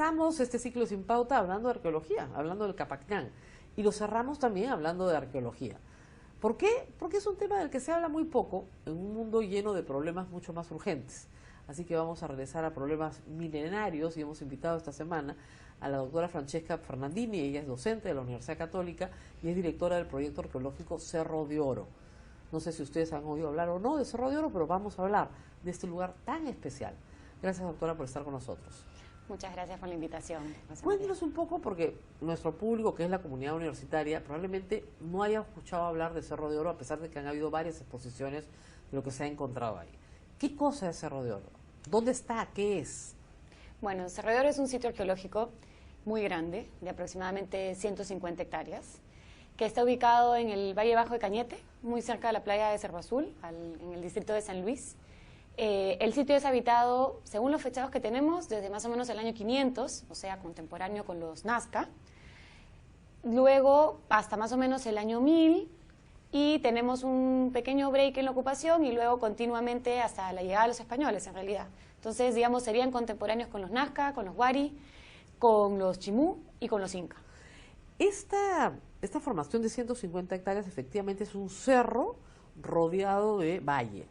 empezamos este ciclo Sin Pauta hablando de arqueología, hablando del Capacñán, y lo cerramos también hablando de arqueología. ¿Por qué? Porque es un tema del que se habla muy poco en un mundo lleno de problemas mucho más urgentes. Así que vamos a regresar a problemas milenarios y hemos invitado esta semana a la doctora Francesca Fernandini. Ella es docente de la Universidad Católica y es directora del proyecto arqueológico Cerro de Oro. No sé si ustedes han oído hablar o no de Cerro de Oro, pero vamos a hablar de este lugar tan especial. Gracias, doctora, por estar con nosotros. Muchas gracias por la invitación. Cuéntenos un poco, porque nuestro público, que es la comunidad universitaria, probablemente no haya escuchado hablar de Cerro de Oro, a pesar de que han habido varias exposiciones de lo que se ha encontrado ahí. ¿Qué cosa es Cerro de Oro? ¿Dónde está? ¿Qué es? Bueno, Cerro de Oro es un sitio arqueológico muy grande, de aproximadamente 150 hectáreas, que está ubicado en el Valle Bajo de Cañete, muy cerca de la playa de Cerro Azul, en el distrito de San Luis. El sitio es habitado, según los fechados que tenemos, desde más o menos el año 500, o sea, contemporáneo con los Nazca, luego hasta más o menos el año 1000, y tenemos un pequeño break en la ocupación y luego continuamente hasta la llegada de los españoles, en realidad. Entonces, digamos, serían contemporáneos con los Nazca, con los Wari, con los Chimú y con los Inca. Esta formación de 150 hectáreas efectivamente es un cerro rodeado de valle.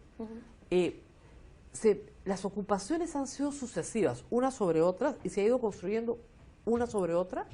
Las ocupaciones han sido sucesivas, unas sobre otras, y se ha ido construyendo una sobre otra.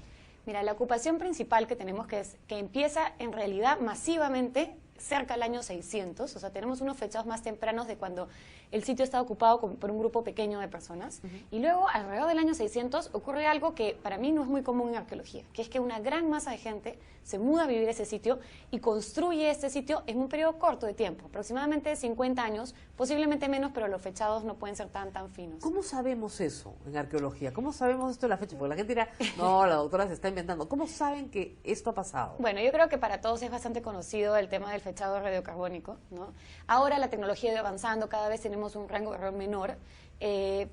Mira, la ocupación principal que tenemos que empieza en realidad masivamente cerca del año 600, o sea, tenemos unos fechados más tempranos de cuando el sitio está ocupado por un grupo pequeño de personas, y luego alrededor del año 600 ocurre algo que para mí no es muy común en arqueología, que es que una gran masa de gente se muda a vivir a ese sitio y construye este sitio en un periodo corto de tiempo, aproximadamente 50 años, posiblemente menos, pero los fechados no pueden ser tan finos. ¿Cómo sabemos eso en arqueología? ¿Cómo sabemos esto de la fecha? Porque la gente dirá, no, la doctora se está inventando. ¿Cómo saben que esto ha pasado? Bueno, yo creo que para todos es bastante conocido el tema del fechado radiocarbónico, ¿no? Ahora la tecnología ha ido avanzando, cada vez tenemos un rango de error menor.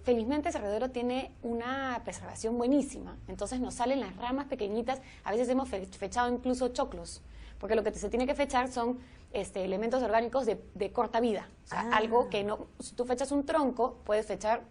Felizmente Cerro de Oro tiene una preservación buenísima, entonces nos salen las ramas pequeñitas, a veces hemos fechado incluso choclos, porque lo que se tiene que fechar son elementos orgánicos de corta vida, o sea, algo que no, si tú fechas un tronco, puedes fechar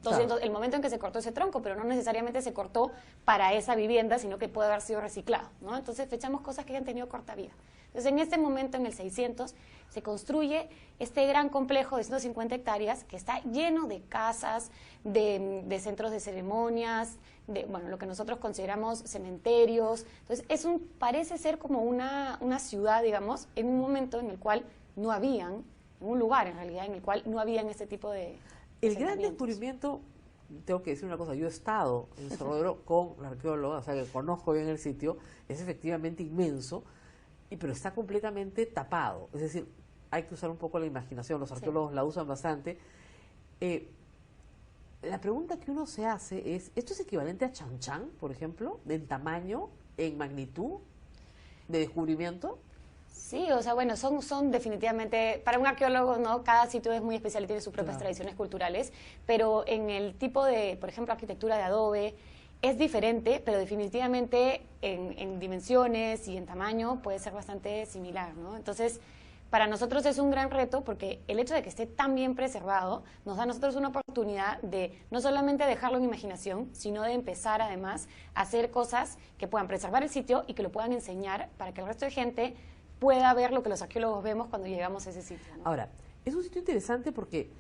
200, el momento en que se cortó ese tronco, pero no necesariamente se cortó para esa vivienda, sino que puede haber sido reciclado, ¿no? Entonces fechamos cosas que han tenido corta vida. Entonces en este momento, en el 600, se construye este gran complejo de 150 hectáreas que está lleno de casas, de centros de ceremonias, de bueno, lo que nosotros consideramos cementerios. Entonces parece ser como una ciudad, digamos, en un momento en el cual no habían, en un lugar en realidad en el cual no habían este tipo de... El gran descubrimiento, tengo que decir una cosa, yo he estado en Cerro de Oro con la arqueóloga, o sea que conozco bien el sitio, es efectivamente inmenso, pero está completamente tapado, es decir, hay que usar un poco la imaginación, los arqueólogos la usan bastante. La pregunta que uno se hace es, ¿esto es equivalente a Chan Chan, por ejemplo, en tamaño, en magnitud de descubrimiento? Sí, o sea, bueno, son definitivamente, para un arqueólogo, ¿no? Cada sitio es muy especial y tiene sus propias tradiciones culturales, pero en el tipo de, por ejemplo, arquitectura de adobe, es diferente, pero definitivamente en dimensiones y en tamaño puede ser bastante similar, ¿no? Entonces, para nosotros es un gran reto porque el hecho de que esté tan bien preservado nos da a nosotros una oportunidad de no solamente dejarlo en imaginación, sino de empezar además a hacer cosas que puedan preservar el sitio y que lo puedan enseñar para que el resto de gente pueda ver lo que los arqueólogos vemos cuando llegamos a ese sitio, ¿no? Ahora, es un sitio interesante porque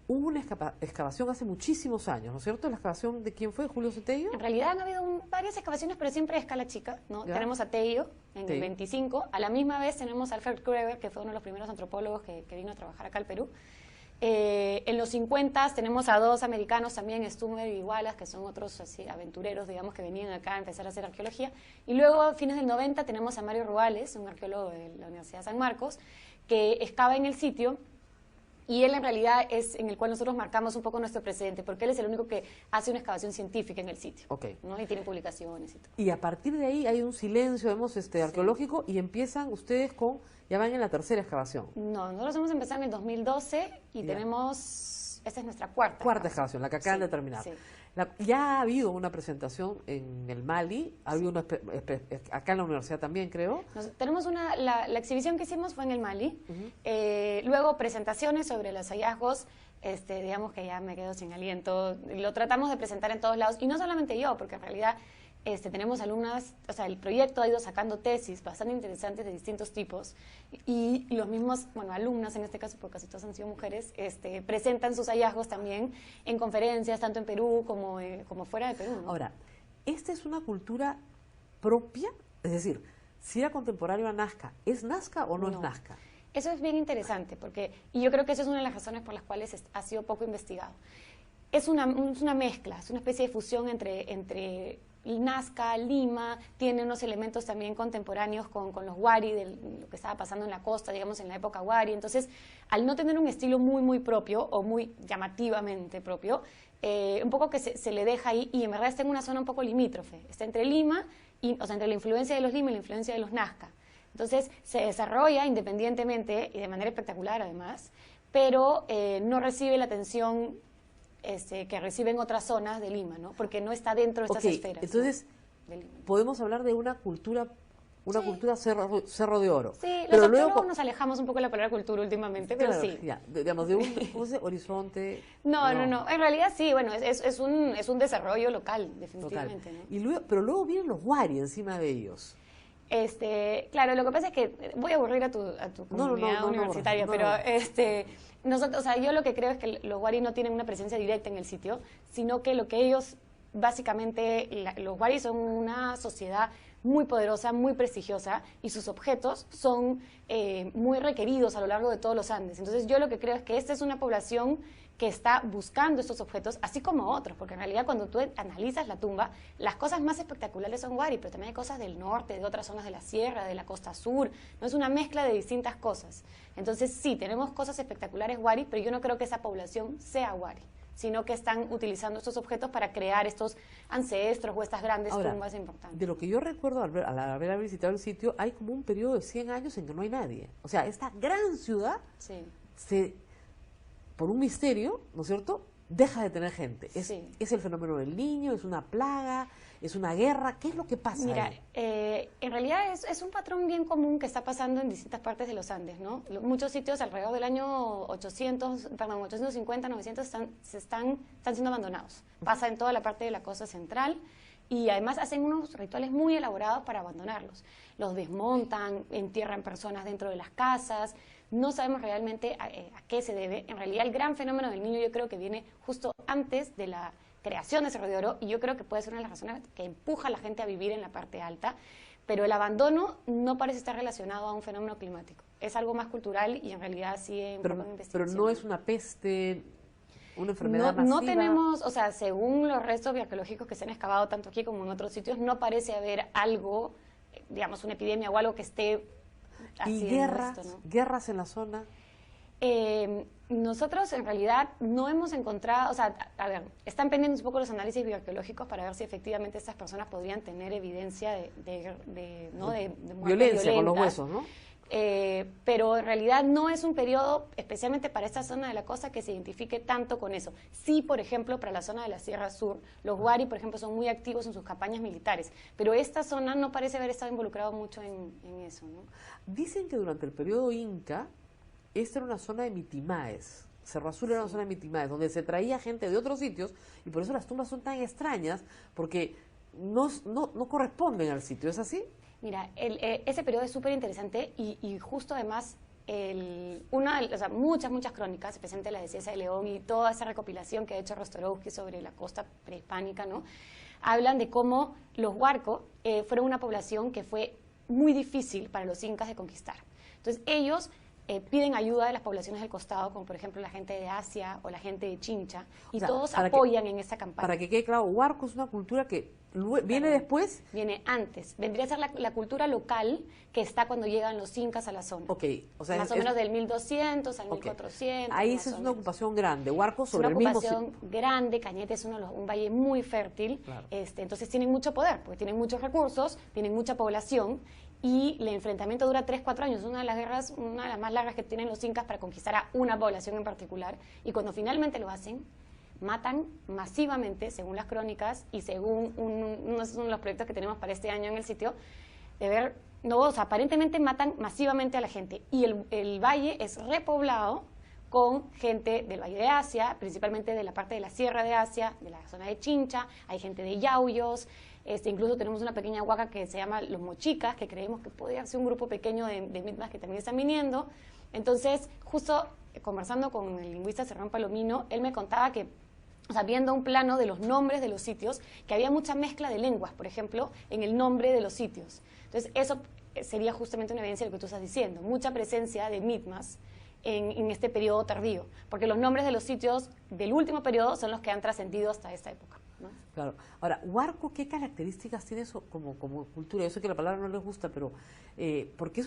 hubo una excavación hace muchísimos años, ¿no es cierto? ¿La excavación de quién fue? ¿Julio Cetello? En realidad han habido varias excavaciones, pero siempre a escala chica, ¿no? ¿Ya? Tenemos a Tello en el 25, a la misma vez tenemos a Alfred Kreger, que fue uno de los primeros antropólogos que vino a trabajar acá al Perú. En los 50 tenemos a dos americanos también, Stummer y Wallace, que son otros así, aventureros, digamos, que venían acá a empezar a hacer arqueología. Y luego, a fines del 90, tenemos a Mario Ruales, un arqueólogo de la Universidad de San Marcos, que excava en el sitio. Y él en realidad es en el cual nosotros marcamos un poco nuestro precedente, porque él es el único que hace una excavación científica en el sitio, ¿no? Y tiene publicaciones y todo. Y a partir de ahí hay un silencio, vemos, arqueológico, y empiezan ustedes ya van en la tercera excavación. No, nosotros hemos empezado en el 2012 y tenemos, esta es nuestra cuarta excavación, la que acaban de terminar. Sí. Ya ha habido una presentación en el Mali, ha habido una acá en la universidad también, creo. Tenemos la exhibición que hicimos fue en el Mali, luego presentaciones sobre los hallazgos digamos que ya me quedo sin aliento. Lo tratamos de presentar en todos lados, y no solamente yo, porque en realidad tenemos alumnas, o sea, el proyecto ha ido sacando tesis bastante interesantes de distintos tipos, y los mismos, bueno, alumnas en este caso, porque casi todas han sido mujeres, presentan sus hallazgos también en conferencias, tanto en Perú como fuera de Perú, ¿no? Ahora, ¿esta es una cultura propia? Es decir, si era contemporáneo a Nazca, ¿es Nazca o no es Nazca? Eso es bien interesante, y yo creo que esa es una de las razones por las cuales ha sido poco investigado. Es una mezcla, es una especie de fusión entre Nazca, Lima, tiene unos elementos también contemporáneos con los Wari, de lo que estaba pasando en la costa, digamos, en la época Wari. Entonces, al no tener un estilo muy, muy propio, o muy llamativamente propio, un poco que se le deja ahí, y en verdad está en una zona un poco limítrofe. Está entre Lima, o sea, entre la influencia de los Lima y la influencia de los Nazca. Entonces, se desarrolla independientemente, y de manera espectacular además, pero no recibe la atención que reciben otras zonas de Lima, ¿no? Porque no está dentro de estas esferas. Entonces, ¿no? De Lima. Podemos hablar de una cultura Cerro de Oro. Sí, pero luego nos alejamos un poco de la palabra cultura últimamente, pero claro, sí. Ya, digamos, de un horizonte. No. En realidad sí, bueno, es un desarrollo local, definitivamente. ¿No? Pero luego vienen los Wari encima de ellos. Claro, lo que pasa es que voy a aburrir a tu comunidad universitaria, pero nosotros, o sea, yo lo que creo es que los Wari no tienen una presencia directa en el sitio, sino que lo que ellos, básicamente, los Wari son una sociedad muy poderosa, muy prestigiosa, y sus objetos son muy requeridos a lo largo de todos los Andes. Entonces yo lo que creo es que esta es una población que está buscando estos objetos, así como otros, porque en realidad cuando tú analizas la tumba, las cosas más espectaculares son Wari, pero también hay cosas del norte, de otras zonas de la sierra, de la costa sur, no es una mezcla de distintas cosas. Entonces sí, tenemos cosas espectaculares Wari, pero yo no creo que esa población sea Wari, sino que están utilizando estos objetos para crear estos ancestros o estas grandes tumbas importantes. De lo que yo recuerdo al haber visitado el sitio, hay como un periodo de 100 años en que no hay nadie. O sea, esta gran ciudad por un misterio, ¿no es cierto?, deja de tener gente. Es el fenómeno del Niño, es una plaga, es una guerra. ¿Qué es lo que pasa? Mira, en realidad es un patrón bien común que está pasando en distintas partes de los Andes, ¿no? Muchos sitios alrededor del año 850, 900 están siendo abandonados. Pasa en toda la parte de la costa central, y además hacen unos rituales muy elaborados para abandonarlos. Los desmontan, entierran personas dentro de las casas. No sabemos realmente a qué se debe. En realidad el gran fenómeno del Niño yo creo que viene justo antes de la creación de Cerro de Oro, y yo creo que puede ser una de las razones que empuja a la gente a vivir en la parte alta, pero el abandono no parece estar relacionado a un fenómeno climático. Es algo más cultural, y en realidad sí hay un poco de investigación. Pero no es una peste, una enfermedad masiva. No tenemos, o sea, según los restos arqueológicos que se han excavado tanto aquí como en otros sitios, no parece haber algo, digamos, una epidemia o algo que esté haciendo ¿Y guerras, esto, ¿no? guerras en la zona? Nosotros en realidad no hemos encontrado, o sea, a ver, están pendientes un poco los análisis bioarqueológicos para ver si efectivamente estas personas podrían tener evidencia de violencia con los huesos, ¿no? Pero en realidad no es un periodo, especialmente para esta zona de la costa, que se identifique tanto con eso. Sí, por ejemplo, para la zona de la Sierra Sur, los Wari, por ejemplo, son muy activos en sus campañas militares, pero esta zona no parece haber estado involucrado mucho en eso, ¿no? Dicen que durante el periodo Inca, esta era una zona de mitimaes. Cerro Azul era una zona de mitimaes, donde se traía gente de otros sitios, y por eso las tumbas son tan extrañas, porque no corresponden al sitio, ¿es así? Mira, ese periodo es súper interesante, y justo además, muchas crónicas, especialmente la de Cieza de León y toda esa recopilación que ha hecho Rostorowski sobre la costa prehispánica, ¿no?, hablan de cómo los Huarco fueron una población que fue muy difícil para los incas de conquistar. Entonces ellos piden ayuda de las poblaciones del costado, como por ejemplo la gente de Asia o la gente de Chincha, y todos apoyan en esa campaña. Para que quede claro, Huarco es una cultura que viene después. Viene antes. Vendría a ser la cultura local que está cuando llegan los incas a la zona. Okay, o sea, más o menos del 1200 al 1400. Ahí es una ocupación grande. Huarco sobre el mismo. Es una ocupación grande. Cañete es un valle muy fértil. Claro. Entonces tienen mucho poder, porque tienen muchos recursos, tienen mucha población, y el enfrentamiento dura 3-4 años. Una de las guerras, una de las más largas que tienen los incas para conquistar a una población en particular. Y cuando finalmente lo hacen, matan masivamente, según las crónicas y según uno de los proyectos que tenemos para este año en el sitio, aparentemente matan masivamente a la gente, y el valle es repoblado con gente del Valle de Asia, principalmente de la parte de la Sierra de Asia, de la zona de Chincha, hay gente de Yauyos, incluso tenemos una pequeña huaca que se llama Los Mochicas, que creemos que podría ser un grupo pequeño de Mi'kmaq que también están viniendo. Entonces, justo conversando con el lingüista Serrón Palomino, él me contaba que, o sea, viendo un plano de los nombres de los sitios, que había mucha mezcla de lenguas, por ejemplo, en el nombre de los sitios. Entonces, eso sería justamente una evidencia de lo que tú estás diciendo, mucha presencia de Mi'kmaq en este periodo tardío, porque los nombres de los sitios del último periodo son los que han trascendido hasta esta época, ¿no? Claro. Ahora, Huarco, ¿qué características tiene eso como cultura? Yo sé que la palabra no les gusta, pero porque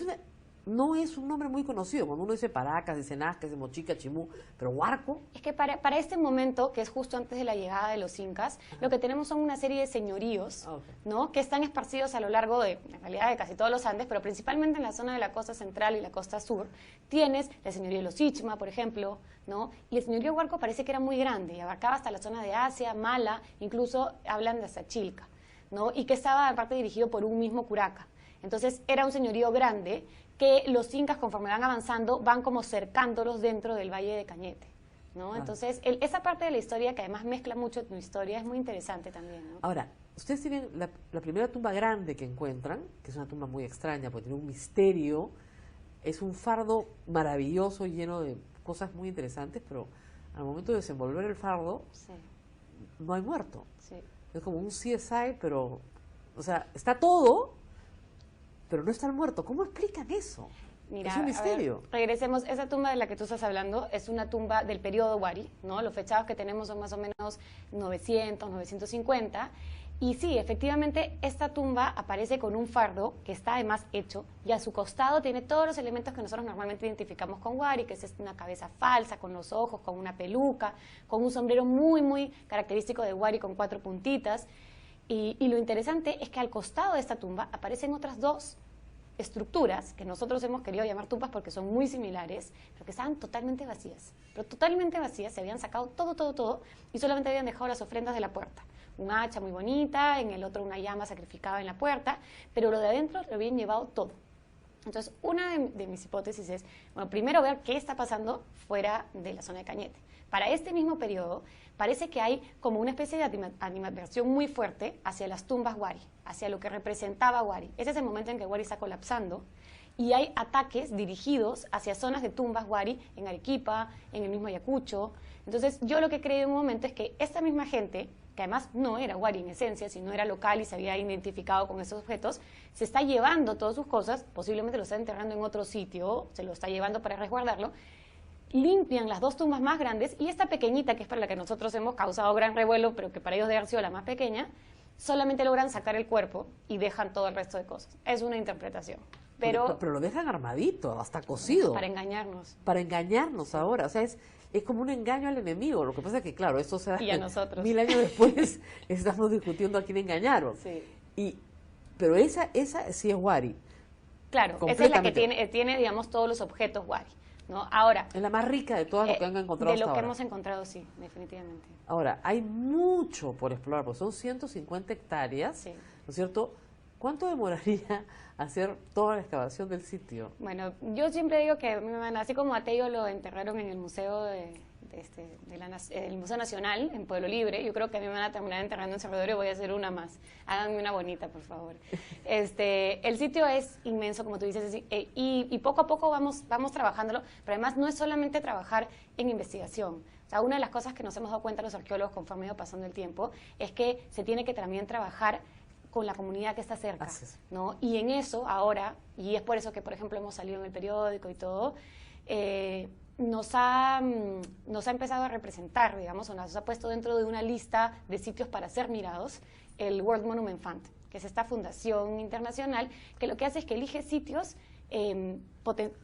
no es un nombre muy conocido. Cuando uno dice Paracas, dice Nazca, dice Mochica, Chimú, pero Huarco... Es que para este momento, que es justo antes de la llegada de los incas, lo que tenemos son una serie de señoríos, ¿no?, que están esparcidos a lo largo de, en realidad, de casi todos los Andes, pero principalmente en la zona de la costa central y la costa sur. Tienes la señoría de los Ichma, por ejemplo, ¿no? Y el señorío Huarco parece que era muy grande y abarcaba hasta la zona de Asia, Mala, incluso hablan de Xochilca, ¿no? Y que estaba aparte dirigido por un mismo curaca. Entonces era un señorío grande que los incas, conforme van avanzando, van como cercándolos dentro del Valle de Cañete, ¿no? Entonces, esa parte de la historia, que además mezcla mucho tu historia, es muy interesante también, ¿no? Ahora, ustedes tienen la primera tumba grande que encuentran, que es una tumba muy extraña, porque tiene un misterio, es un fardo maravilloso, lleno de cosas muy interesantes, pero al momento de desenvolver el fardo, sí, no hay muerto. Sí. Es como un CSI, pero, o sea, está todo, pero no está el muerto. ¿Cómo explican eso? Mira, es un misterio. A ver, regresemos. Esa tumba de la que tú estás hablando es una tumba del periodo Wari, ¿no? Los fechados que tenemos son más o menos 900, 950. Y sí, efectivamente, esta tumba aparece con un fardo que está además hecho y a su costado tiene todos los elementos que nosotros normalmente identificamos con Wari, que es una cabeza falsa, con los ojos, con una peluca, con un sombrero muy, muy característico de Wari con 4 puntitas. Y lo interesante es que al costado de esta tumba aparecen otras 2 estructuras que nosotros hemos querido llamar tumbas porque son muy similares, pero que estaban totalmente vacías. Pero totalmente vacías, se habían sacado todo, y solamente habían dejado las ofrendas de la puerta. Un hacha muy bonita, en el otro una llama sacrificada en la puerta, pero lo de adentro lo habían llevado todo. Entonces, una de mis hipótesis es, bueno, primero ver qué está pasando fuera de la zona de Cañete. Para este mismo periodo, parece que hay como una especie de animadversión muy fuerte hacia las tumbas Wari, hacia lo que representaba Wari. Ese es el momento en que Wari está colapsando y hay ataques dirigidos hacia zonas de tumbas Wari en Arequipa, en el mismo Ayacucho. Entonces, yo lo que creí en un momento es que esta misma gente, que además no era Wari en esencia, sino era local y se había identificado con esos objetos, se está llevando todas sus cosas, posiblemente lo está enterrando en otro sitio, se lo está llevando para resguardarlo, limpian las 2 tumbas más grandes y esta pequeñita, que es para la que nosotros hemos causado gran revuelo, pero que para ellos debe haber sido la más pequeña, solamente logran sacar el cuerpo y dejan todo el resto de cosas. Es una interpretación. Pero lo dejan armadito, hasta cocido. Para engañarnos. Para engañarnos ahora. O sea, es como un engaño al enemigo. Lo que pasa es que, claro, esto se da... Y a nosotros. 1000 años después estamos discutiendo a quién engañaron. Sí. Pero esa sí es Wari. Claro, esa es la que tiene, digamos, todos los objetos Wari, ¿no? Ahora, es la más rica de todas lo que han encontrado de lo hasta que ahora. hemos encontrado, sí, definitivamente. Ahora, hay mucho por explorar, porque son 150 hectáreas, Sí. ¿no es cierto? ¿Cuánto demoraría hacer toda la excavación del sitio? Bueno, yo siempre digo que, así como a Tello lo enterraron en el Museo el Museo Nacional, en Pueblo Libre, yo creo que a mí me van a terminar enterrando en Cerro de Oro y voy a hacer una más. Háganme una bonita, por favor. El sitio es inmenso, como tú dices, y poco a poco vamos trabajándolo, pero además no es solamente trabajar en investigación. O sea, una de las cosas que nos hemos dado cuenta los arqueólogos conforme ha ido pasando el tiempo es que se tiene que también trabajar con la comunidad que está cerca, ¿no? Y en eso ahora, y es por eso que, por ejemplo, hemos salido en el periódico y todo, nos ha empezado a representar, digamos, o nos ha puesto dentro de una lista de sitios para ser mirados, el World Monument Fund, que es esta fundación internacional que lo que hace es que elige sitios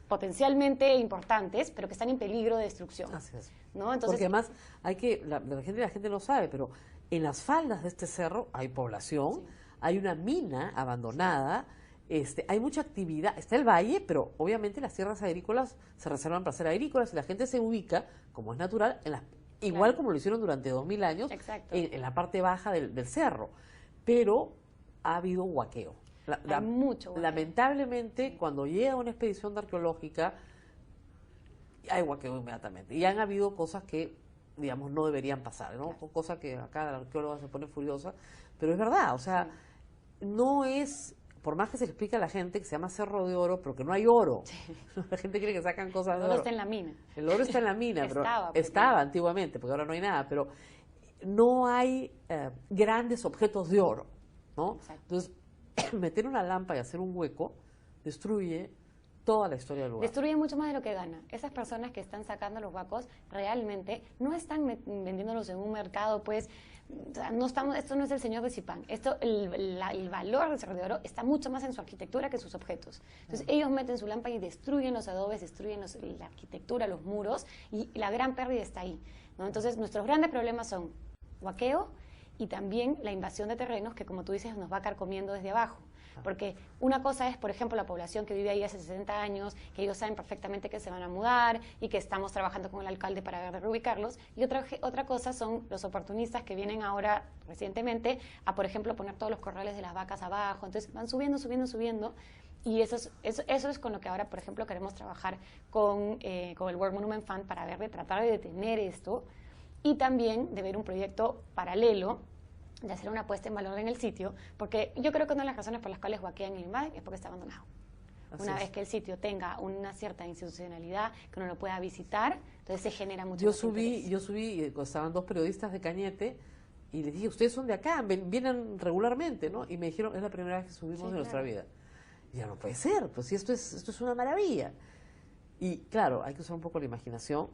potencialmente importantes, pero que están en peligro de destrucción. Así es. ¿No? Entonces, porque además la gente no sabe, pero en las faldas de este cerro hay población, hay una mina abandonada, hay mucha actividad, está el valle, pero obviamente las tierras agrícolas se reservan para ser agrícolas y la gente se ubica, como es natural, igual como lo hicieron durante 2000 años, en la parte baja del cerro. Pero ha habido huaqueo. Mucho huaqueo. Lamentablemente, cuando llega una expedición arqueológica hay huaqueo inmediatamente. Y han habido cosas que, digamos, no deberían pasar, ¿no? Cosas que acá la arqueóloga se pone furiosa, pero es verdad, o sea, no es, por más que se le explica a la gente que se llama Cerro de Oro, pero que no hay oro. La gente cree que sacan cosas de oro. El oro está en la mina. El oro está en la mina, pero estaba antiguamente, porque ahora no hay nada, pero no hay grandes objetos de oro, ¿no? Exacto. Entonces, meter una lámpara y hacer un hueco destruye toda la historia del lugar. Destruye mucho más de lo que gana. Esas personas que están sacando los huacos realmente no están vendiéndolos en un mercado, pues, no estamos, esto no es el señor de Zipán. Esto, el valor del Cerro de Oro está mucho más en su arquitectura que en sus objetos. Entonces, ellos meten su lámpara y destruyen los adobes, destruyen la arquitectura, los muros, y la gran pérdida está ahí, ¿no? Entonces, nuestros grandes problemas son huaqueo y también la invasión de terrenos que, como tú dices, nos va carcomiendo desde abajo. Porque una cosa es, por ejemplo, la población que vive ahí hace 60 años, que ellos saben perfectamente que se van a mudar y que estamos trabajando con el alcalde para ver de reubicarlos. Y otra cosa son los oportunistas que vienen ahora recientemente a, por ejemplo, poner todos los corrales de las vacas abajo. Entonces van subiendo, subiendo, subiendo. Y eso es con lo que ahora, por ejemplo, queremos trabajar con el World Monument Fund para ver de tratar de detener esto y también de ver un proyecto paralelo de hacer una puesta en valor en el sitio, porque yo creo que una de las razones por las cuales huaquean el IMAD es porque está abandonado. Una vez que el sitio tenga una cierta institucionalidad, que uno lo pueda visitar, entonces se genera mucho más interés. Yo subí, estaban dos periodistas de Cañete, y les dije, ustedes son de acá, vienen regularmente, ¿no? Y me dijeron, es la primera vez que subimos en nuestra vida. Y ya no puede ser, pues si esto es una maravilla. Y claro, hay que usar un poco la imaginación,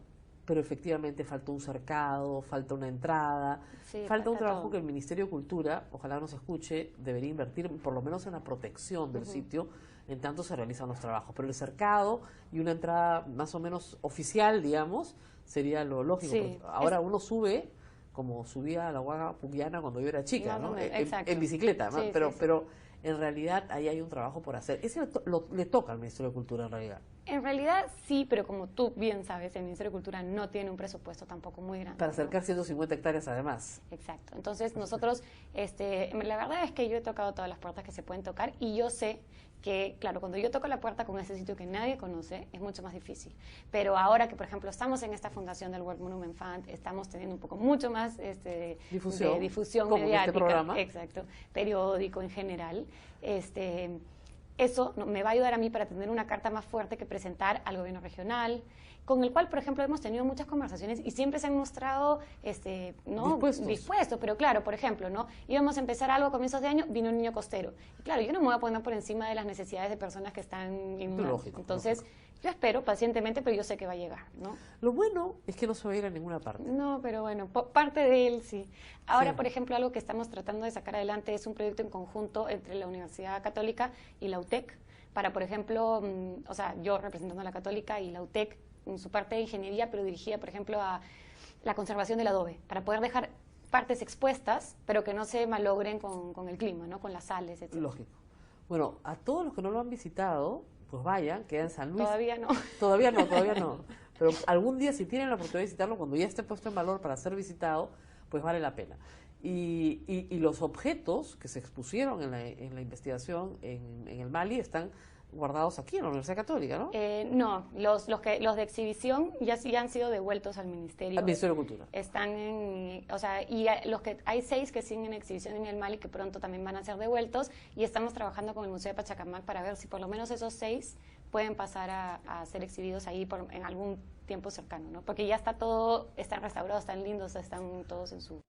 pero efectivamente falta un cercado, falta una entrada, falta un trabajo que el Ministerio de Cultura, ojalá nos escuche, debería invertir por lo menos en la protección del sitio, en tanto se realizan los trabajos. Pero el cercado y una entrada más o menos oficial, digamos, sería lo lógico. Ahora uno sube, como subía a la Huaga Pugliana cuando yo era chica, ¿no? En bicicleta, ¿no? Pero en realidad ahí hay un trabajo por hacer. Ese le toca al Ministerio de Cultura en realidad. En realidad sí, pero como tú bien sabes, el Ministerio de Cultura no tiene un presupuesto tampoco muy grande. Para acercar 150 hectáreas además. Exacto. Entonces nosotros, la verdad es que yo he tocado todas las puertas que se pueden tocar y yo sé que, claro, cuando yo toco la puerta con ese sitio que nadie conoce, es mucho más difícil. Pero ahora que, por ejemplo, estamos en esta fundación del World Monument Fund, estamos teniendo un poco mucho más difusión mediática. Este programa. Exacto. Periódico en general. Eso me va a ayudar a mí para tener una carta más fuerte que presentar al gobierno regional, con el cual, por ejemplo, hemos tenido muchas conversaciones y siempre se han mostrado dispuestos. Pero claro, por ejemplo, ¿no? Íbamos a empezar algo a comienzos de año, vino un niño costero. Y claro, yo no me voy a poner por encima de las necesidades de personas que están inundadas. Entonces, yo espero pacientemente, pero yo sé que va a llegar, ¿no? Lo bueno es que no se va a ir a ninguna parte. No, pero bueno, parte de él sí. Ahora, por ejemplo, algo que estamos tratando de sacar adelante es un proyecto en conjunto entre la Universidad Católica y la UTEC, para, por ejemplo, yo representando a la Católica y la UTEC en su parte de ingeniería, pero dirigida, por ejemplo, a la conservación del adobe, para poder dejar partes expuestas, pero que no se malogren con el clima, ¿no? Con las sales, etc. Lógico. Bueno, a todos los que no lo han visitado, pues vayan, queda en San Luis. Todavía no. Todavía no. Pero algún día, si tienen la oportunidad de visitarlo, cuando ya esté puesto en valor para ser visitado, pues vale la pena. Y los objetos que se expusieron en la investigación en el Mali están guardados aquí en la Universidad Católica, ¿no? No, los de exhibición ya han sido devueltos al Ministerio. Al Ministerio de Cultura. Están hay 6 que siguen en exhibición en el Mali que pronto también van a ser devueltos y estamos trabajando con el Museo de Pachacamac para ver si por lo menos esos 6 pueden pasar a ser exhibidos ahí en algún tiempo cercano, ¿no? Porque ya está todo, están restaurados, están lindos, están todos en su...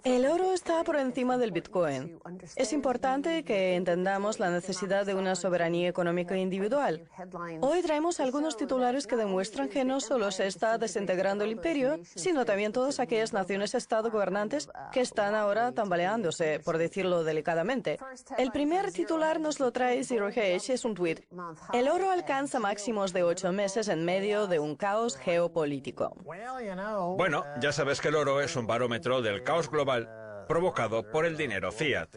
El oro está por encima del Bitcoin. Es importante que entendamos la necesidad de una soberanía económica individual. Hoy traemos algunos titulares que demuestran que no solo se está desintegrando el imperio, sino también todas aquellas naciones-estado gobernantes que están ahora tambaleándose, por decirlo delicadamente. El primer titular nos lo trae Zero Hedge, es un tuit. El oro alcanza máximos de 8 meses en medio de un caos geopolítico. Bueno, ya sabes que el oro es un barómetro del caos global provocado por el dinero fiat.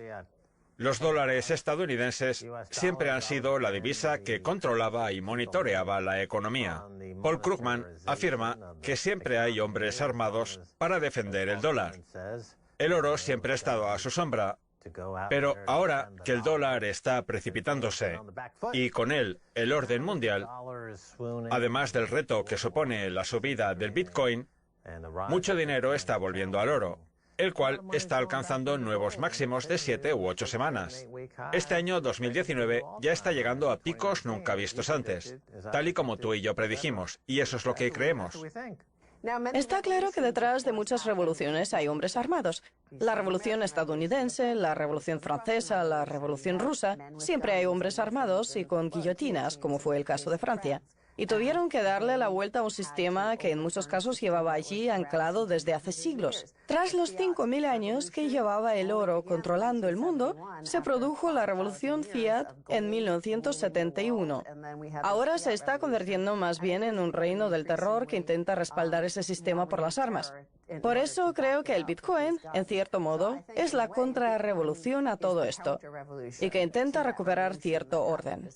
Los dólares estadounidenses siempre han sido la divisa que controlaba y monitoreaba la economía. Paul Krugman afirma que siempre hay hombres armados para defender el dólar. El oro siempre ha estado a su sombra, pero ahora que el dólar está precipitándose y con él el orden mundial, además del reto que supone la subida del Bitcoin, mucho dinero está volviendo al oro, el cual está alcanzando nuevos máximos de 7 u 8 semanas. Este año 2019 ya está llegando a picos nunca vistos antes, tal y como tú y yo predijimos, y eso es lo que creemos. Está claro que detrás de muchas revoluciones hay hombres armados. La revolución estadounidense, la revolución francesa, la revolución rusa, siempre hay hombres armados y con guillotinas, como fue el caso de Francia. Y tuvieron que darle la vuelta a un sistema que en muchos casos llevaba allí anclado desde hace siglos. Tras los 5.000 años que llevaba el oro controlando el mundo, se produjo la revolución Fiat en 1971. Ahora se está convirtiendo más bien en un reino del terror que intenta respaldar ese sistema por las armas. Por eso creo que el Bitcoin, en cierto modo, es la contrarrevolución a todo esto y que intenta recuperar cierto orden.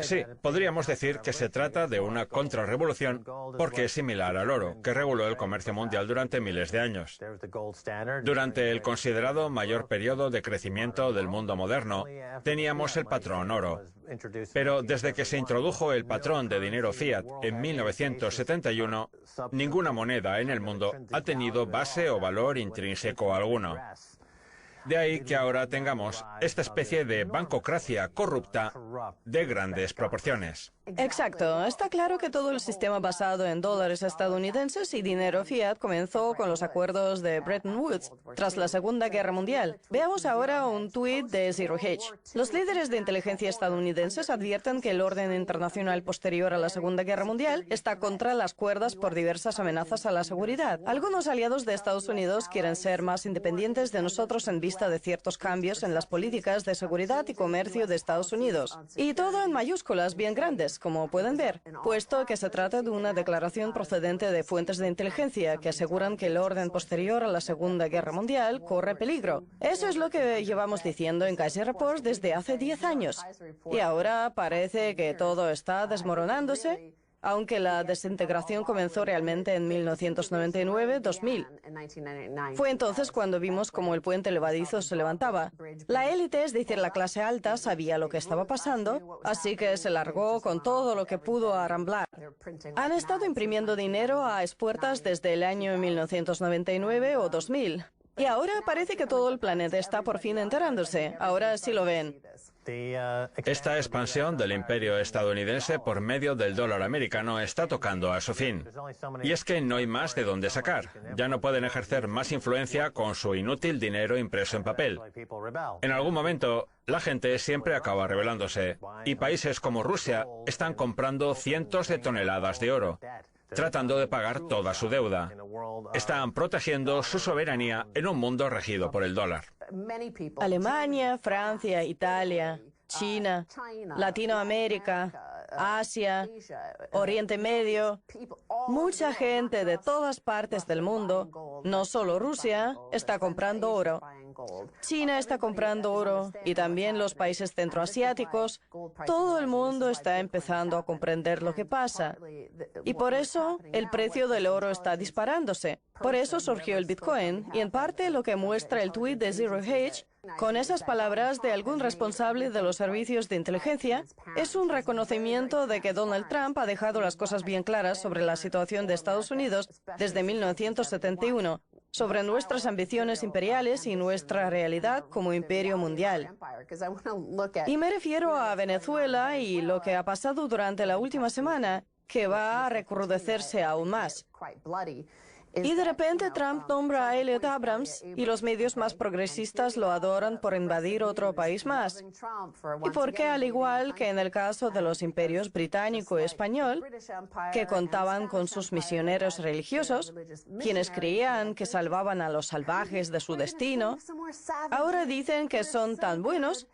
Sí, podríamos decir que se trata de una contrarrevolución porque es similar al oro, que reguló el comercio mundial durante miles de años. Durante el considerado mayor periodo de crecimiento del mundo moderno, teníamos el patrón oro. Pero desde que se introdujo el patrón de dinero fiat en 1971, ninguna moneda en el mundo ha tenido base o valor intrínseco alguno. De ahí que ahora tengamos esta especie de bancocracia corrupta de grandes proporciones. Exacto. Está claro que todo el sistema basado en dólares estadounidenses y dinero fiat comenzó con los acuerdos de Bretton Woods tras la Segunda Guerra Mundial. Veamos ahora un tuit de Zero Hedge. Los líderes de inteligencia estadounidenses advierten que el orden internacional posterior a la Segunda Guerra Mundial está contra las cuerdas por diversas amenazas a la seguridad. Algunos aliados de Estados Unidos quieren ser más independientes de nosotros en vista de ciertos cambios en las políticas de seguridad y comercio de Estados Unidos. Y todo en mayúsculas bien grandes, como pueden ver, puesto que se trata de una declaración procedente de fuentes de inteligencia que aseguran que el orden posterior a la Segunda Guerra Mundial corre peligro. Eso es lo que llevamos diciendo en Calle Reports desde hace 10 años. Y ahora parece que todo está desmoronándose, aunque la desintegración comenzó realmente en 1999-2000. Fue entonces cuando vimos cómo el puente levadizo se levantaba. La élite, es decir, la clase alta, sabía lo que estaba pasando, así que se largó con todo lo que pudo a arramblar. Han estado imprimiendo dinero a espuertas desde el año 1999 o 2000. Y ahora parece que todo el planeta está por fin enterándose. Ahora sí lo ven. Esta expansión del imperio estadounidense por medio del dólar americano está tocando a su fin. Y es que no hay más de dónde sacar. Ya no pueden ejercer más influencia con su inútil dinero impreso en papel. En algún momento, la gente siempre acaba rebelándose. Y países como Rusia están comprando cientos de toneladas de oro, tratando de pagar toda su deuda. Están protegiendo su soberanía en un mundo regido por el dólar. Alemania, Francia, Italia, China, Latinoamérica, Asia, Oriente Medio, mucha gente de todas partes del mundo, no solo Rusia, está comprando oro. China está comprando oro y también los países centroasiáticos. Todo el mundo está empezando a comprender lo que pasa. Y por eso el precio del oro está disparándose. Por eso surgió el Bitcoin y en parte lo que muestra el tuit de Zero Hedge, con esas palabras de algún responsable de los servicios de inteligencia, es un reconocimiento de que Donald Trump ha dejado las cosas bien claras sobre la situación de Estados Unidos desde 1971. Sobre nuestras ambiciones imperiales y nuestra realidad como imperio mundial. Y me refiero a Venezuela y lo que ha pasado durante la última semana, que va a recrudecerse aún más. Y de repente Trump nombra a Elliot Abrams y los medios más progresistas lo adoran por invadir otro país más. Y porque, al igual que en el caso de los imperios británico y español, que contaban con sus misioneros religiosos, quienes creían que salvaban a los salvajes de su destino, ahora dicen que son tan buenos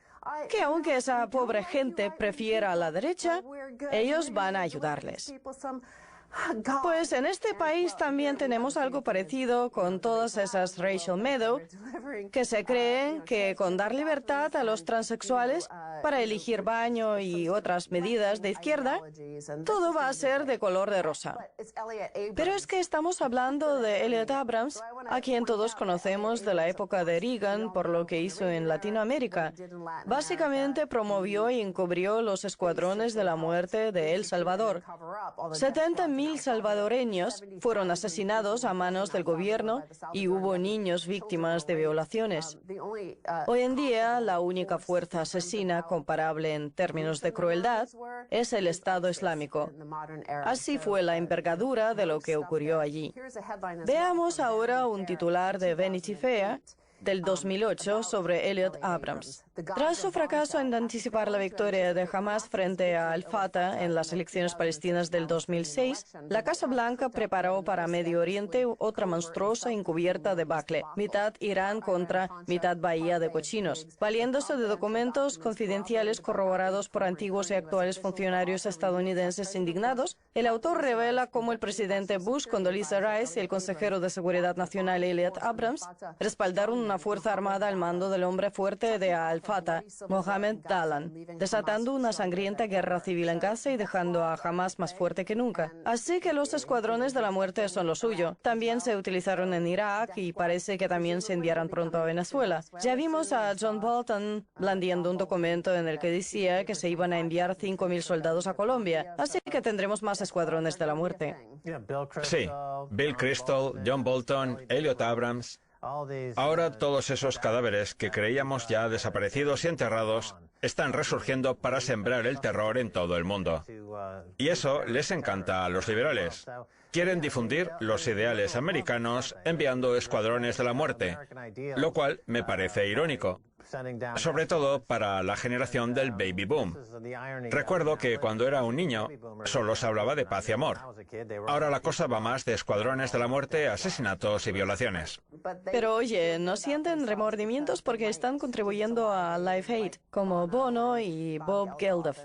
que aunque esa pobre gente prefiera a la derecha, ellos van a ayudarles. Pues en este país también tenemos algo parecido con todas esas Rachel Maddow que se creen que con dar libertad a los transexuales para elegir baño y otras medidas de izquierda, todo va a ser de color de rosa. Pero es que estamos hablando de Elliot Abrams, a quien todos conocemos de la época de Reagan por lo que hizo en Latinoamérica. Básicamente promovió y encubrió los escuadrones de la muerte de El Salvador. 70.000 salvadoreños fueron asesinados a manos del gobierno y hubo niños víctimas de violaciones. Hoy en día, la única fuerza asesina comparable en términos de crueldad es el Estado Islámico. Así fue la envergadura de lo que ocurrió allí. Veamos ahora un titular de Vanity Fair del 2008 sobre Elliot Abrams. Tras su fracaso en anticipar la victoria de Hamas frente a Al-Fatah en las elecciones palestinas del 2006, la Casa Blanca preparó para Medio Oriente otra monstruosa encubierta debacle, mitad Irán contra mitad Bahía de Cochinos. Valiéndose de documentos confidenciales corroborados por antiguos y actuales funcionarios estadounidenses indignados, el autor revela cómo el presidente Bush, Condoleezza Rice y el consejero de Seguridad Nacional Elliot Abrams respaldaron una fuerza armada al mando del hombre fuerte de Al-Fatah, Mohammed Dahlan, desatando una sangrienta guerra civil en Gaza y dejando a Hamas más fuerte que nunca. Así que los escuadrones de la muerte son lo suyo. También se utilizaron en Irak y parece que también se enviarán pronto a Venezuela. Ya vimos a John Bolton blandiendo un documento en el que decía que se iban a enviar 5.000 soldados a Colombia. Así que tendremos más escuadrones de la muerte. Sí, Bill Kristol, John Bolton, Elliot Abrams. Ahora todos esos cadáveres que creíamos ya desaparecidos y enterrados están resurgiendo para sembrar el terror en todo el mundo. Y eso les encanta a los liberales. Quieren difundir los ideales americanos enviando escuadrones de la muerte, lo cual me parece irónico, sobre todo para la generación del baby boom. Recuerdo que cuando era un niño solo se hablaba de paz y amor. Ahora la cosa va más de escuadrones de la muerte, asesinatos y violaciones. Pero oye, ¿no sienten remordimientos porque están contribuyendo a Life Hate, como Bono y Bob Geldof?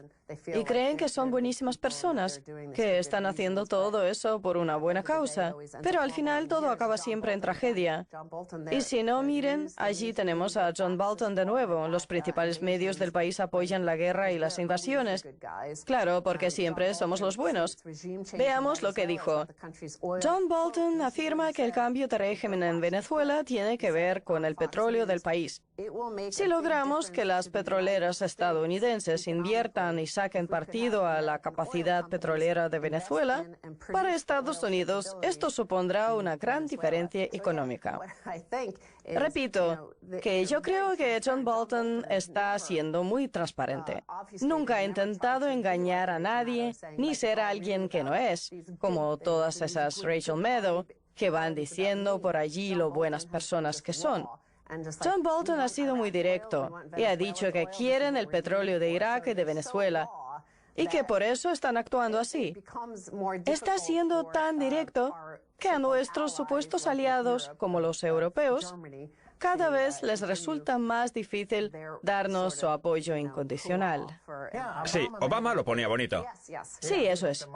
Y creen que son buenísimas personas, que están haciendo todo eso por una buena causa. Pero al final todo acaba siempre en tragedia. Y si no, miren, allí tenemos a John Bolton de nuevo. Los principales medios del país apoyan la guerra y las invasiones. Claro, porque siempre somos los buenos. Veamos lo que dijo. John Bolton afirma que el cambio de régimen en Venezuela tiene que ver con el petróleo del país. Si logramos que las petroleras estadounidenses inviertan y saquen partido a la capacidad petrolera de Venezuela, para Estados Unidos esto supondrá una gran diferencia económica. Repito, que yo creo que John Bolton está siendo muy transparente. Nunca ha intentado engañar a nadie ni ser alguien que no es, como todas esas Rachel Maddow que van diciendo por allí lo buenas personas que son. John Bolton ha sido muy directo y ha dicho que quieren el petróleo de Irak y de Venezuela y que por eso están actuando así. Está siendo tan directo que a nuestros supuestos aliados, como los europeos, cada vez les resulta más difícil darnos su apoyo incondicional. Sí, Obama lo ponía bonito. Sí, eso es.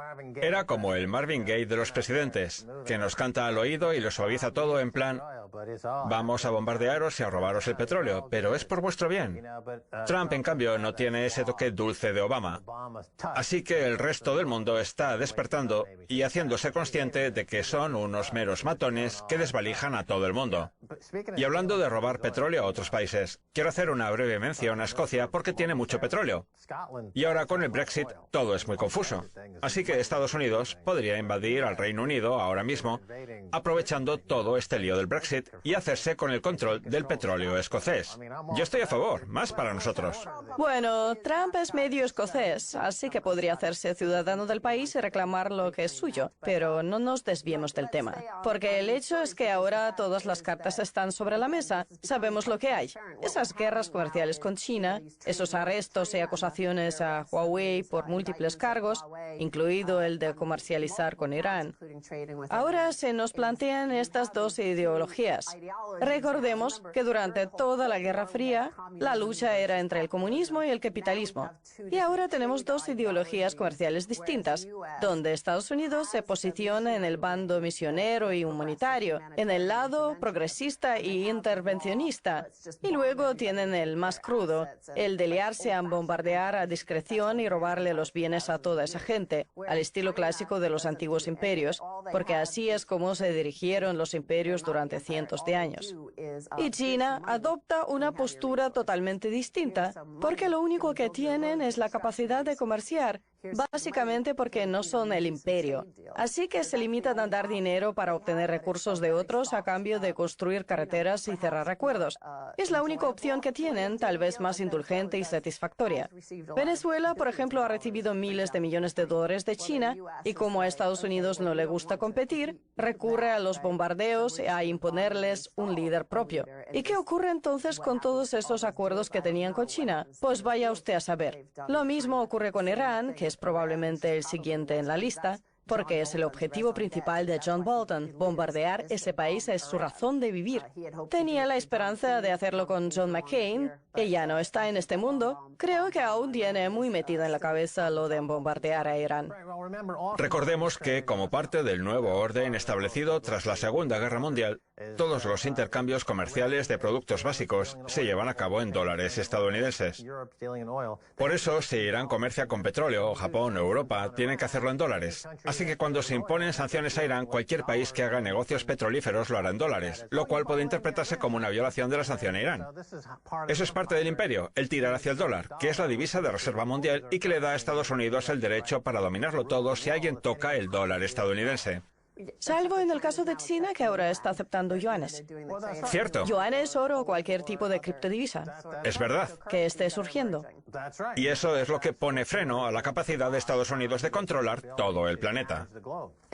Era como el Marvin Gaye de los presidentes, que nos canta al oído y lo suaviza todo en plan, vamos a bombardearos y a robaros el petróleo, pero es por vuestro bien. Trump, en cambio, no tiene ese toque dulce de Obama. Así que el resto del mundo está despertando y haciéndose consciente de que son unos meros matones que desvalijan a todo el mundo. Y hablando de robar petróleo a otros países, quiero hacer una breve mención a Escocia porque tiene mucho petróleo. Y ahora con el Brexit todo es muy confuso. Así que Estados Unidos podría invadir al Reino Unido ahora mismo, aprovechando todo este lío del Brexit y hacerse con el control del petróleo escocés. Yo estoy a favor, más para nosotros. Bueno, Trump es medio escocés, así que podría hacerse ciudadano del país y reclamar lo que es suyo. Pero no nos desviemos del tema, porque el hecho es que ahora todas las cartas están sobre la mesa. pasa, sabemos lo que hay. Esas guerras comerciales con China, esos arrestos y acusaciones a Huawei por múltiples cargos, incluido el de comercializar con Irán. Ahora se nos plantean estas dos ideologías. Recordemos que durante toda la Guerra Fría, la lucha era entre el comunismo y el capitalismo. Y ahora tenemos dos ideologías comerciales distintas, donde Estados Unidos se posiciona en el bando misionero y humanitario, en el lado progresista y intervencionista. Y luego tienen el más crudo, el de liarse a bombardear a discreción y robarle los bienes a toda esa gente, al estilo clásico de los antiguos imperios, porque así es como se dirigieron los imperios durante cientos de años. Y China adopta una postura totalmente distinta, porque lo único que tienen es la capacidad de comerciar, básicamente porque no son el imperio. Así que se limitan a dar dinero para obtener recursos de otros a cambio de construir carreteras y cerrar acuerdos. Es la única opción que tienen, tal vez más indulgente y satisfactoria. Venezuela, por ejemplo, ha recibido miles de millones de dólares de China y como a Estados Unidos no le gusta competir, recurre a los bombardeos y a imponerles un líder propio. ¿Y qué ocurre entonces con todos esos acuerdos que tenían con China? Pues vaya usted a saber. Lo mismo ocurre con Irán, que es probablemente el siguiente en la lista, porque es el objetivo principal de John Bolton. Bombardear ese país es su razón de vivir. Tenía la esperanza de hacerlo con John McCain, que ya no está en este mundo. Creo que aún tiene muy metido en la cabeza lo de bombardear a Irán. Recordemos que, como parte del nuevo orden establecido tras la Segunda Guerra Mundial, todos los intercambios comerciales de productos básicos se llevan a cabo en dólares estadounidenses. Por eso, si Irán comercia con petróleo, Japón o Europa tienen que hacerlo en dólares. Así que cuando se imponen sanciones a Irán, cualquier país que haga negocios petrolíferos lo hará en dólares, lo cual puede interpretarse como una violación de la sanción a Irán. Eso es parte del imperio, el tirar hacia el dólar, que es la divisa de reserva mundial y que le da a Estados Unidos el derecho para dominarlo todo si alguien toca el dólar estadounidense. Salvo en el caso de China, que ahora está aceptando yuanes. Cierto. Yuanes, oro o cualquier tipo de criptodivisa. Es verdad. Que esté surgiendo. Y eso es lo que pone freno a la capacidad de Estados Unidos de controlar todo el planeta.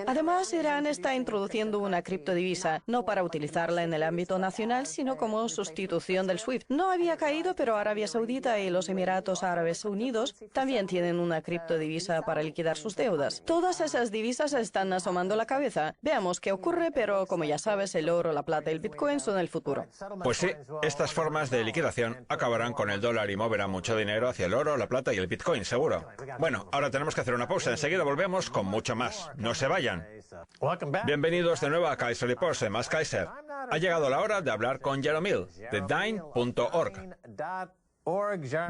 Además, Irán está introduciendo una criptodivisa, no para utilizarla en el ámbito nacional, sino como sustitución del SWIFT. No había caído, pero Arabia Saudita y los Emiratos Árabes Unidos también tienen una criptodivisa para liquidar sus deudas. Todas esas divisas están asomando la cabeza. Veamos qué ocurre, pero como ya sabes, el oro, la plata y el Bitcoin son el futuro. Pues sí, estas formas de liquidación acabarán con el dólar y moverán mucho dinero hacia el oro, la plata y el Bitcoin, seguro. Bueno, ahora tenemos que hacer una pausa. Enseguida volvemos con mucho más. No se vayan. Bienvenidos de nuevo a Kaiser Report, soy Max Kaiser. Ha llegado la hora de hablar con Jaromil, de Dyn.org.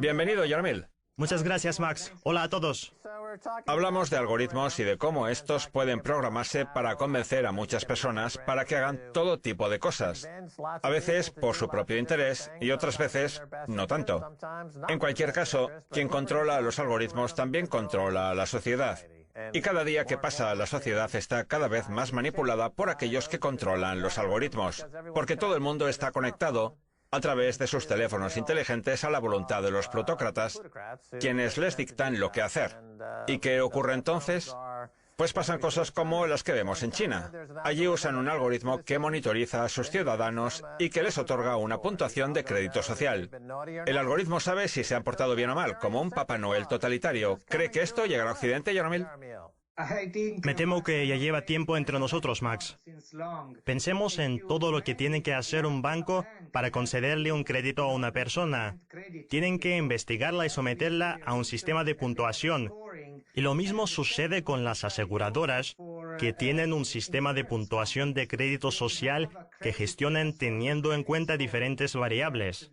Bienvenido, Jaromil. Muchas gracias, Max. Hola a todos. Hablamos de algoritmos y de cómo estos pueden programarse para convencer a muchas personas para que hagan todo tipo de cosas. A veces por su propio interés y otras veces no tanto. En cualquier caso, quien controla los algoritmos también controla a la sociedad. Y cada día que pasa, la sociedad está cada vez más manipulada por aquellos que controlan los algoritmos, porque todo el mundo está conectado a través de sus teléfonos inteligentes a la voluntad de los plutócratas, quienes les dictan lo que hacer. ¿Y qué ocurre entonces? Pues pasan cosas como las que vemos en China. Allí usan un algoritmo que monitoriza a sus ciudadanos y que les otorga una puntuación de crédito social. El algoritmo sabe si se han portado bien o mal, como un Papá Noel totalitario. ¿Cree que esto llegará a Occidente, Jaromil? Me temo que ya lleva tiempo entre nosotros, Max. Pensemos en todo lo que tiene que hacer un banco para concederle un crédito a una persona. Tienen que investigarla y someterla a un sistema de puntuación. Y lo mismo sucede con las aseguradoras, que tienen un sistema de puntuación de crédito social que gestionan teniendo en cuenta diferentes variables.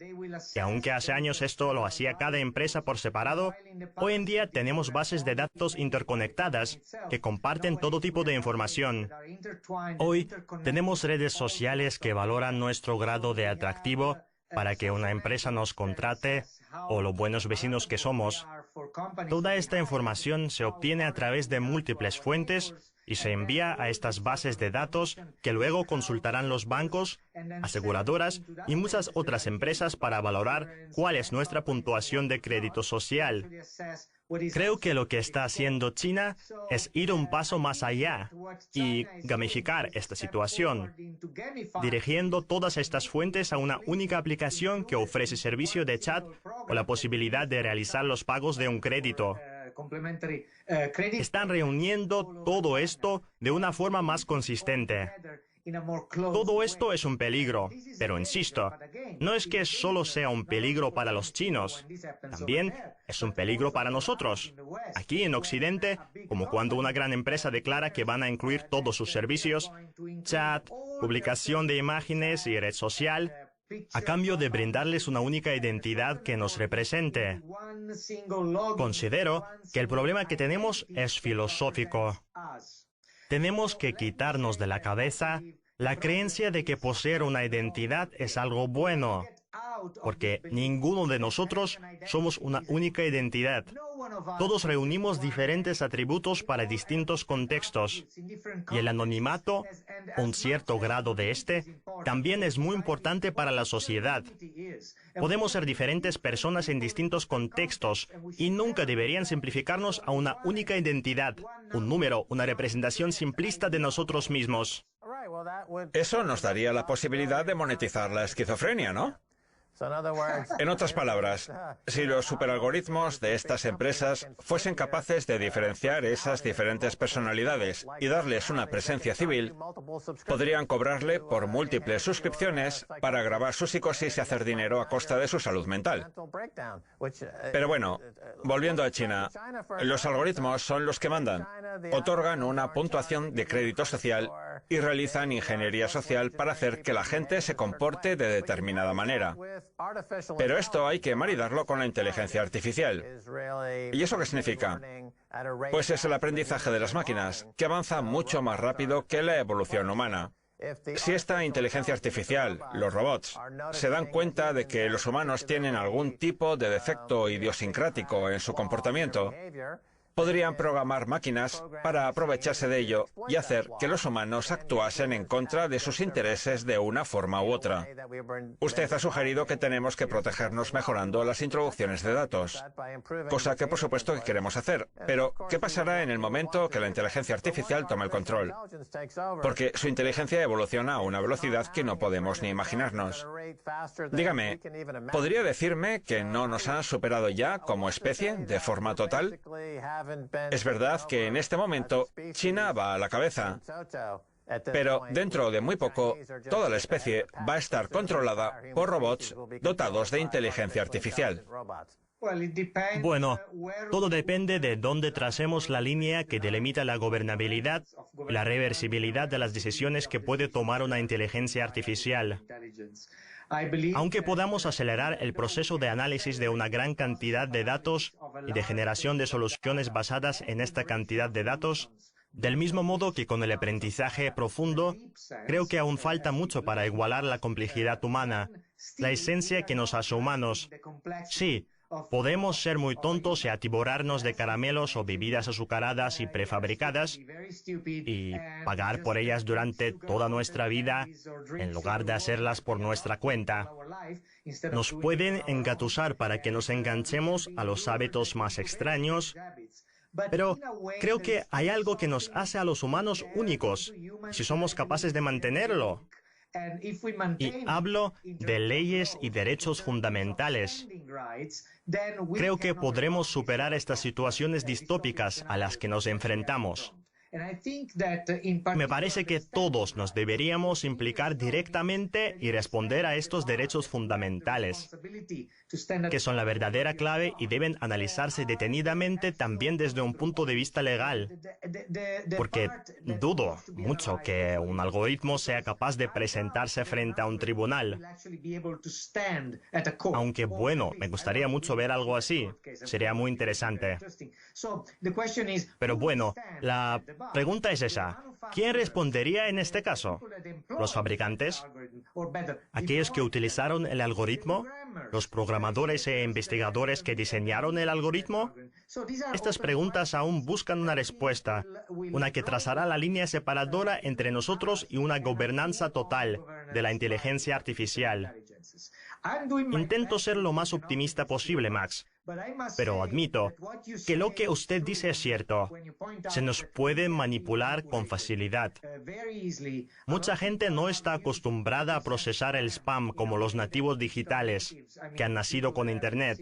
Y aunque hace años esto lo hacía cada empresa por separado, hoy en día tenemos bases de datos interconectadas que comparten todo tipo de información. Hoy tenemos redes sociales que valoran nuestro grado de atractivo para que una empresa nos contrate o los buenos vecinos que somos. Toda esta información se obtiene a través de múltiples fuentes y se envía a estas bases de datos que luego consultarán los bancos, aseguradoras y muchas otras empresas para valorar cuál es nuestra puntuación de crédito social. Creo que lo que está haciendo China es ir un paso más allá y gamificar esta situación, dirigiendo todas estas fuentes a una única aplicación que ofrece servicio de chat o la posibilidad de realizar los pagos de un crédito. Están reuniendo todo esto de una forma más consistente. Todo esto es un peligro, pero insisto, no es que solo sea un peligro para los chinos, también es un peligro para nosotros. Aquí en Occidente, como cuando una gran empresa declara que van a incluir todos sus servicios, chat, publicación de imágenes y red social, a cambio de brindarles una única identidad que nos represente. Considero que el problema que tenemos es filosófico. Tenemos que quitarnos de la cabeza la creencia de que poseer una identidad es algo bueno, porque ninguno de nosotros somos una única identidad. Todos reunimos diferentes atributos para distintos contextos, y el anonimato, un cierto grado de este, también es muy importante para la sociedad. Podemos ser diferentes personas en distintos contextos y nunca deberían simplificarnos a una única identidad, un número, una representación simplista de nosotros mismos. Eso nos daría la posibilidad de monetizar la esquizofrenia, ¿no? En otras palabras, si los superalgoritmos de estas empresas fuesen capaces de diferenciar esas diferentes personalidades y darles una presencia civil, podrían cobrarle por múltiples suscripciones para agravar su psicosis y hacer dinero a costa de su salud mental. Pero bueno, volviendo a China, los algoritmos son los que mandan. Otorgan una puntuación de crédito social y realizan ingeniería social para hacer que la gente se comporte de determinada manera. Pero esto hay que maridarlo con la inteligencia artificial. ¿Y eso qué significa? Pues es el aprendizaje de las máquinas, que avanza mucho más rápido que la evolución humana. Si esta inteligencia artificial, los robots, se dan cuenta de que los humanos tienen algún tipo de defecto idiosincrático en su comportamiento, podrían programar máquinas para aprovecharse de ello y hacer que los humanos actuasen en contra de sus intereses de una forma u otra. Usted ha sugerido que tenemos que protegernos mejorando las introducciones de datos, cosa que por supuesto que queremos hacer. Pero, ¿qué pasará en el momento que la inteligencia artificial tome el control? Porque su inteligencia evoluciona a una velocidad que no podemos ni imaginarnos. Dígame, ¿podría decirme que no nos han superado ya como especie de forma total? Es verdad que en este momento China va a la cabeza, pero dentro de muy poco toda la especie va a estar controlada por robots dotados de inteligencia artificial. Bueno, todo depende de dónde tracemos la línea que delimita la gobernabilidad y la reversibilidad de las decisiones que puede tomar una inteligencia artificial. Aunque podamos acelerar el proceso de análisis de una gran cantidad de datos y de generación de soluciones basadas en esta cantidad de datos, del mismo modo que con el aprendizaje profundo, creo que aún falta mucho para igualar la complejidad humana, la esencia que nos hace humanos. Sí, podemos ser muy tontos y atiborrarnos de caramelos o bebidas azucaradas y prefabricadas y pagar por ellas durante toda nuestra vida en lugar de hacerlas por nuestra cuenta. Nos pueden engatusar para que nos enganchemos a los hábitos más extraños, pero creo que hay algo que nos hace a los humanos únicos, si somos capaces de mantenerlo. Y hablo de leyes y derechos fundamentales. Creo que podremos superar estas situaciones distópicas a las que nos enfrentamos. Me parece que todos nos deberíamos implicar directamente y responder a estos derechos fundamentales, que son la verdadera clave y deben analizarse detenidamente también desde un punto de vista legal, porque dudo mucho que un algoritmo sea capaz de presentarse frente a un tribunal. Aunque bueno, me gustaría mucho ver algo así, sería muy interesante. Pero bueno, la pregunta es esa. ¿Quién respondería en este caso? ¿Los fabricantes? ¿Aquellos que utilizaron el algoritmo? ¿Los programadores e investigadores que diseñaron el algoritmo? Estas preguntas aún buscan una respuesta, una que trazará la línea separadora entre nosotros y una gobernanza total de la inteligencia artificial. Intento ser lo más optimista posible, Max, pero admito que lo que usted dice es cierto. Se nos puede manipular con facilidad. Mucha gente no está acostumbrada a procesar el spam como los nativos digitales que han nacido con Internet.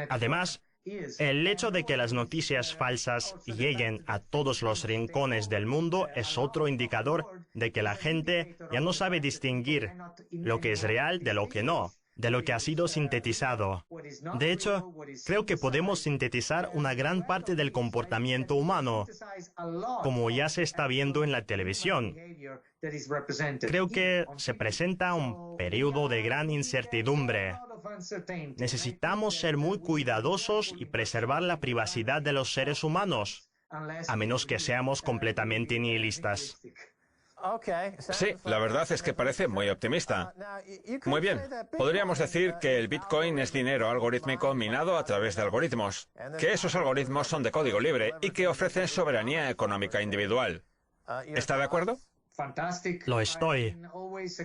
Además, el hecho de que las noticias falsas lleguen a todos los rincones del mundo es otro indicador de que la gente ya no sabe distinguir lo que es real de lo que no, de lo que ha sido sintetizado. De hecho, creo que podemos sintetizar una gran parte del comportamiento humano, como ya se está viendo en la televisión. Creo que se presenta un periodo de gran incertidumbre. Necesitamos ser muy cuidadosos y preservar la privacidad de los seres humanos, a menos que seamos completamente nihilistas. Sí, la verdad es que parece muy optimista. Muy bien, podríamos decir que el Bitcoin es dinero algorítmico minado a través de algoritmos, que esos algoritmos son de código libre y que ofrecen soberanía económica individual. ¿Está de acuerdo? Lo estoy.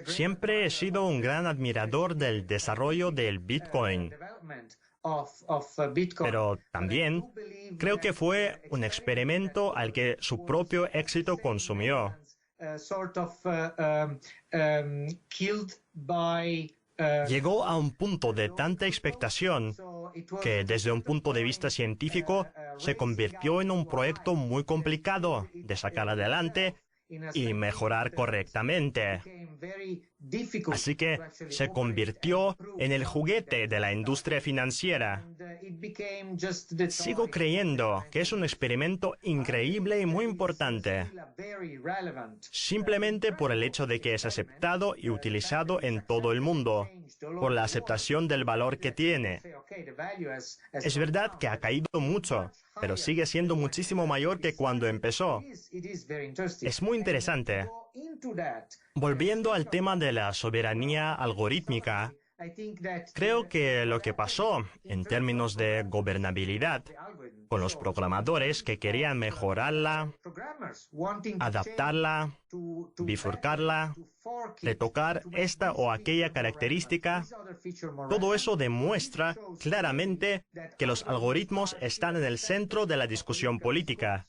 Siempre he sido un gran admirador del desarrollo del Bitcoin. Pero también creo que fue un experimento al que su propio éxito consumió. Llegó a un punto de tanta expectación que desde un punto de vista científico se convirtió en un proyecto muy complicado de sacar adelante y mejorar correctamente. Así que se convirtió en el juguete de la industria financiera. Sigo creyendo que es un experimento increíble y muy importante, simplemente por el hecho de que es aceptado y utilizado en todo el mundo, por la aceptación del valor que tiene. Es verdad que ha caído mucho, pero sigue siendo muchísimo mayor que cuando empezó. Es muy interesante. Volviendo al tema de la soberanía algorítmica, creo que lo que pasó en términos de gobernabilidad con los programadores que querían mejorarla, adaptarla, bifurcarla, retocar esta o aquella característica, todo eso demuestra claramente que los algoritmos están en el centro de la discusión política.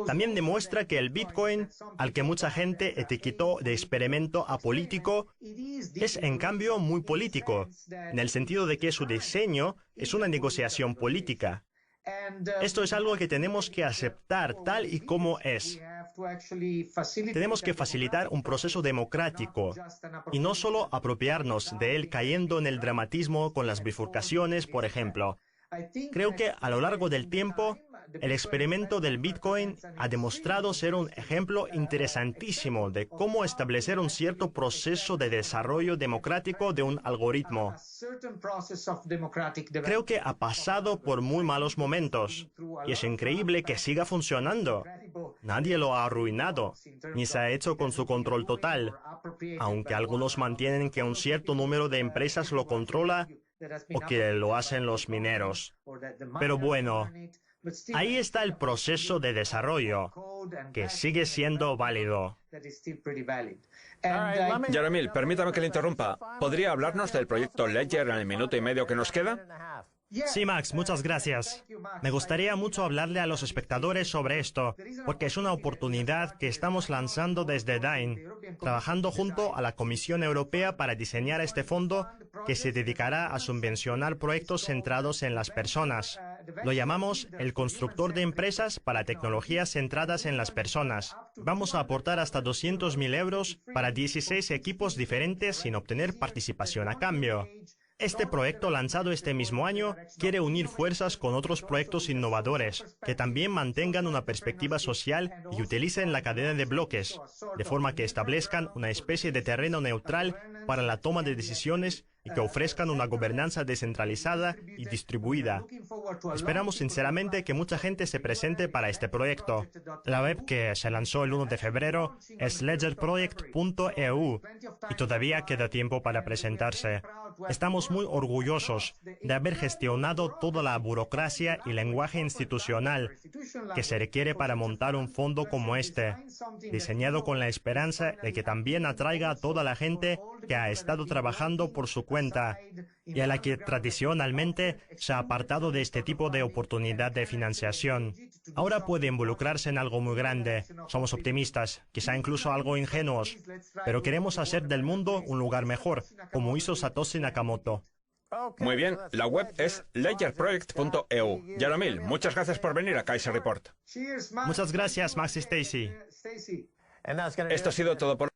También demuestra que el Bitcoin, al que mucha gente etiquetó de experimento apolítico, es en cambio muy político, en el sentido de que su diseño es una negociación política. Esto es algo que tenemos que aceptar tal y como es. Tenemos que facilitar un proceso democrático y no solo apropiarnos de él cayendo en el dramatismo con las bifurcaciones, por ejemplo. Creo que a lo largo del tiempo, el experimento del Bitcoin ha demostrado ser un ejemplo interesantísimo de cómo establecer un cierto proceso de desarrollo democrático de un algoritmo. Creo que ha pasado por muy malos momentos y es increíble que siga funcionando. Nadie lo ha arruinado, ni se ha hecho con su control total, aunque algunos mantienen que un cierto número de empresas lo controla o que lo hacen los mineros. Pero bueno, ahí está el proceso de desarrollo, que sigue siendo válido. Jaromil, permítame que le interrumpa. ¿Podría hablarnos del proyecto Ledger en el minuto y medio que nos queda? Sí, Max, muchas gracias. Me gustaría mucho hablarle a los espectadores sobre esto, porque es una oportunidad que estamos lanzando desde DAIN, trabajando junto a la Comisión Europea para diseñar este fondo que se dedicará a subvencionar proyectos centrados en las personas. Lo llamamos el constructor de empresas para tecnologías centradas en las personas. Vamos a aportar hasta 200.000 euros para 16 equipos diferentes sin obtener participación a cambio. Este proyecto, lanzado este mismo año, quiere unir fuerzas con otros proyectos innovadores que también mantengan una perspectiva social y utilicen la cadena de bloques, de forma que establezcan una especie de terreno neutral para la toma de decisiones y que ofrezcan una gobernanza descentralizada y distribuida. Esperamos sinceramente que mucha gente se presente para este proyecto. La web que se lanzó el 1 de febrero es ledgerproject.eu y todavía queda tiempo para presentarse. Estamos muy orgullosos de haber gestionado toda la burocracia y lenguaje institucional que se requiere para montar un fondo como este, diseñado con la esperanza de que también atraiga a toda la gente que ha estado trabajando por su cuenta y a la que tradicionalmente se ha apartado de este tipo de oportunidad de financiación. Ahora puede involucrarse en algo muy grande. Somos optimistas, quizá incluso algo ingenuos, pero queremos hacer del mundo un lugar mejor, como hizo Satoshi Nakamoto. Muy bien, la web es ledgerproject.eu. Jaromil, muchas gracias por venir a Kaiser Report. Muchas gracias, Max y Stacy. Esto ha sido todo por